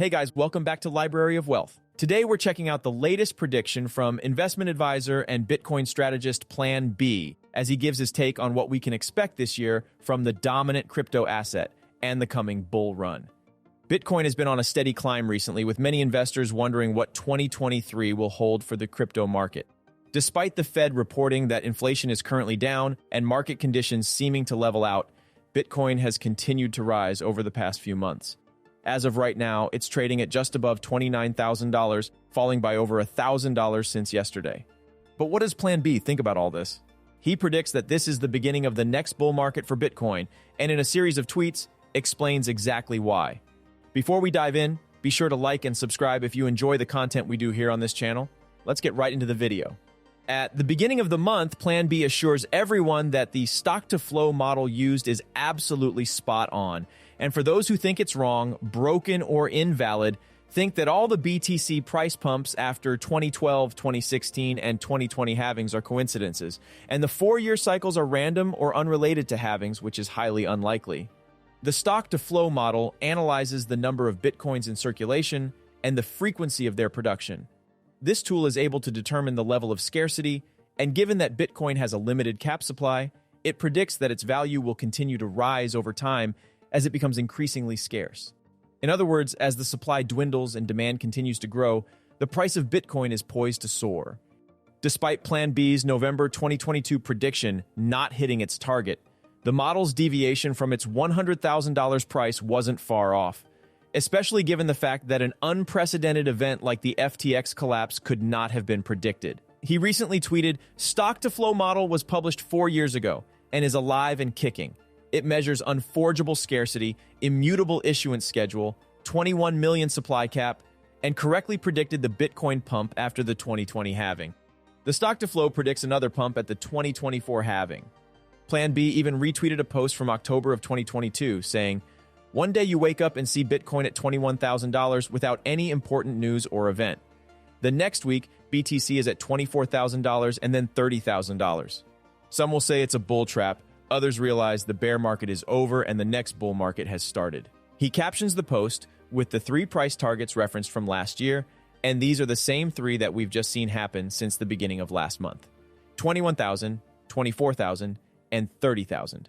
Hey guys, welcome back to Library of Wealth. Today we're checking out the latest prediction from investment advisor and Bitcoin strategist Plan B as he gives his take on what we can expect this year from the dominant crypto asset and the coming bull run. Bitcoin has been on a steady climb recently, with many investors wondering what 2023 will hold for the crypto market. Despite the Fed reporting that inflation is currently down and market conditions seeming to level out, Bitcoin has continued to rise over the past few months. As of right now, it's trading at just above $29,000, falling by over $1,000 since yesterday. But what does Plan B think about all this? He predicts that this is the beginning of the next bull market for Bitcoin, and in a series of tweets, explains exactly why. Before we dive in, be sure to like and subscribe if you enjoy the content we do here on this channel. Let's get right into the video. At the beginning of the month, Plan B assures everyone that the stock-to-flow model used is absolutely spot on. And for those who think it's wrong, broken, or invalid, think that all the BTC price pumps after 2012, 2016, and 2020 halvings are coincidences, and the 4-year cycles are random or unrelated to halvings, which is highly unlikely. The stock-to-flow model analyzes the number of Bitcoins in circulation and the frequency of their production. This tool is able to determine the level of scarcity, and given that Bitcoin has a limited cap supply, it predicts that its value will continue to rise over time as it becomes increasingly scarce. In other words, as the supply dwindles and demand continues to grow, the price of Bitcoin is poised to soar. Despite Plan B's November 2022 prediction not hitting its target, the model's deviation from its $100,000 price wasn't far off, especially given the fact that an unprecedented event like the FTX collapse could not have been predicted. He recently tweeted, "Stock-to-flow model was published 4 years ago and is alive and kicking. It measures unforgeable scarcity, immutable issuance schedule, 21 million supply cap, and correctly predicted the Bitcoin pump after the 2020 halving. The stock-to-flow predicts another pump at the 2024 halving." Plan B even retweeted a post from October of 2022 saying, "One day you wake up and see Bitcoin at $21,000 without any important news or event. The next week, BTC is at $24,000 and then $30,000. Some will say it's a bull trap. Others realize the bear market is over and the next bull market has started." He captions the post with the 3 price targets referenced from last year, and these are the same 3 that we've just seen happen since the beginning of last month: 21,000, 24,000, and 30,000.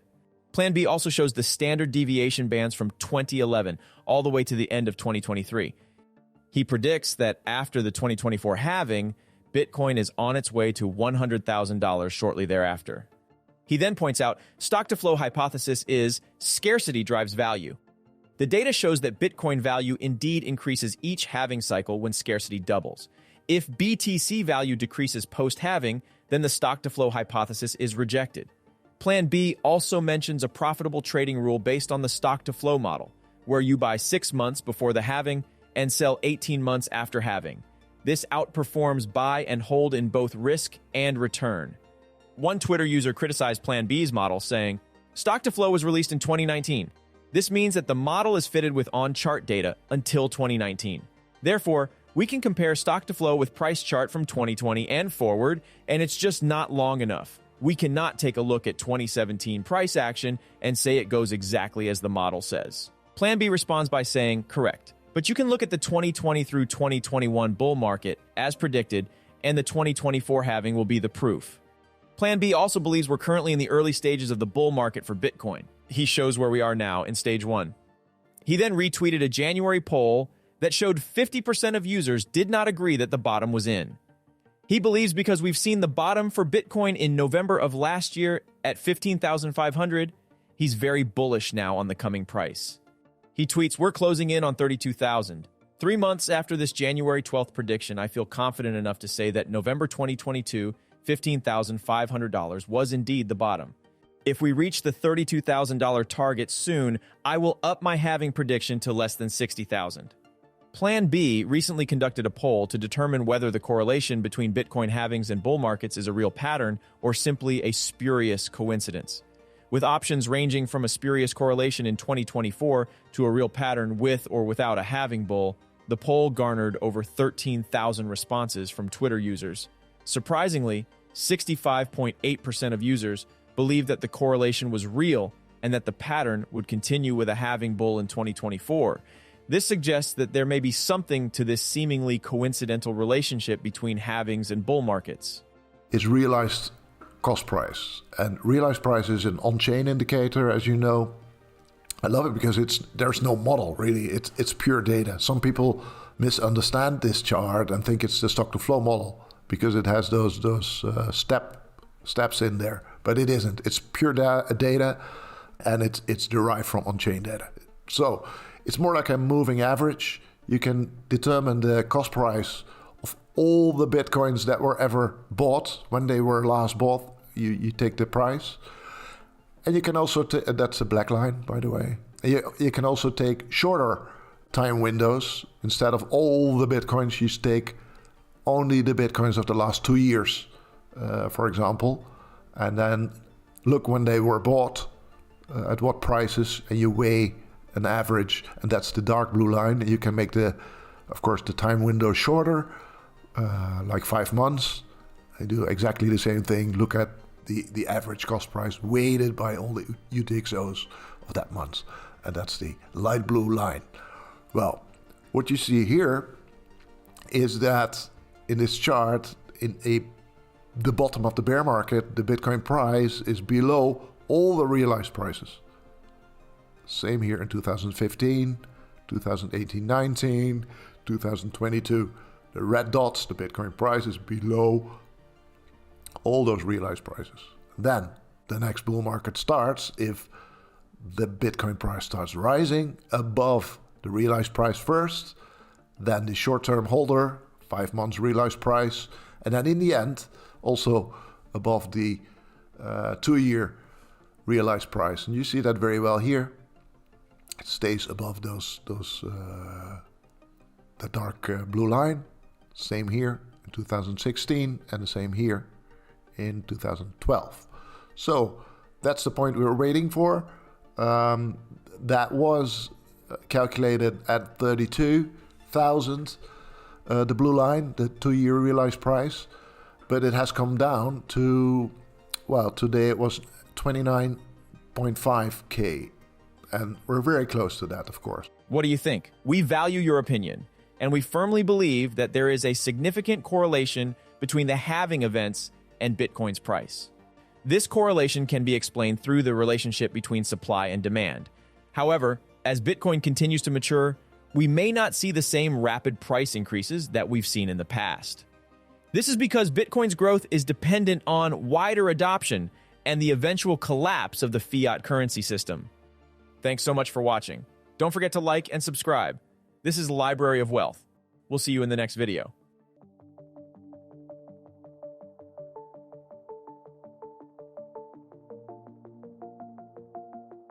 Plan B also shows the standard deviation bands from 2011 all the way to the end of 2023. He predicts that after the 2024 halving, Bitcoin is on its way to $100,000 shortly thereafter. He then points out, stock-to-flow hypothesis is scarcity drives value. The data shows that Bitcoin value indeed increases each halving cycle when scarcity doubles. If BTC value decreases post-halving, then the stock-to-flow hypothesis is rejected. Plan B also mentions a profitable trading rule based on the stock-to-flow model, where you buy 6 months before the halving and sell 18 months after halving. This outperforms buy and hold in both risk and return. One Twitter user criticized Plan B's model, saying, "Stock-to-flow was released in 2019. This means that the model is fitted with on-chart data until 2019. Therefore, we can compare stock-to-flow with price chart from 2020 and forward, and it's just not long enough. We cannot take a look at 2017 price action and say it goes exactly as the model says." Plan B responds by saying, "Correct. But you can look at the 2020 through 2021 bull market, as predicted, and the 2024 halving will be the proof." Plan B also believes we're currently in the early stages of the bull market for Bitcoin. He shows where we are now in stage 1. He then retweeted a January poll that showed 50% of users did not agree that the bottom was in. He believes because we've seen the bottom for Bitcoin in November of last year at 15,500, he's very bullish now on the coming price. He tweets, "We're closing in on 32,000. 3 months after this January 12th prediction, I feel confident enough to say that November 2022, $15,500 was indeed the bottom. If we reach the $32,000 target soon, I will up my halving prediction to less than 60,000. Plan B recently conducted a poll to determine whether the correlation between Bitcoin halvings and bull markets is a real pattern or simply a spurious coincidence. With options ranging from a spurious correlation in 2024 to a real pattern with or without a halving bull, the poll garnered over 13,000 responses from Twitter users. Surprisingly, 65.8% of users believed that the correlation was real and that the pattern would continue with a halving bull in 2024. This suggests that there may be something to this seemingly coincidental relationship between halvings and bull markets. It's realized cost price. And realized price is an on-chain indicator, as you know. I love it because there's no model, really. It's pure data. Some people misunderstand this chart and think it's the stock-to-flow model because it has those steps in there. But it isn't. It's pure data, and it's derived from on-chain data. So it's more like a moving average. You can determine the cost price of all the Bitcoins that were ever bought when they were last bought. You take the price. And you can also, that's a black line, by the way. You can also take shorter time windows. Instead of all the Bitcoins, you take only the Bitcoins of the last 2 years, for example. And then look when they were bought, at what prices, and you weigh an average, and that's the dark blue line. You can make of course, the time window shorter, like 5 months. I do exactly the same thing. Look at the average cost price weighted by all the UTXOs of that month. And that's the light blue line. Well, what you see here is that in this chart, the bottom of the bear market, the Bitcoin price is below all the realized prices. Same here in 2015, 2018-19, 2022. The red dots, the Bitcoin price is below all those realized prices. Then the next bull market starts if the Bitcoin price starts rising above the realized price first, then the short-term holder, 5 months realized price, and then in the end, also above the 2-year realized price. And you see that very well here. It stays above the dark blue line. Same here in 2016 and the same here in 2012. So that's the point we were waiting for. That was calculated at 32,000, the blue line, the 2-year realized price. But it has come down to, well, today it was 29.5K. And we're very close to that, of course. What do you think? We value your opinion, and we firmly believe that there is a significant correlation between the halving events and Bitcoin's price. This correlation can be explained through the relationship between supply and demand. However, as Bitcoin continues to mature, we may not see the same rapid price increases that we've seen in the past. This is because Bitcoin's growth is dependent on wider adoption and the eventual collapse of the fiat currency system. Thanks so much for watching. Don't forget to like and subscribe. This is Library of Wealth. We'll see you in the next video.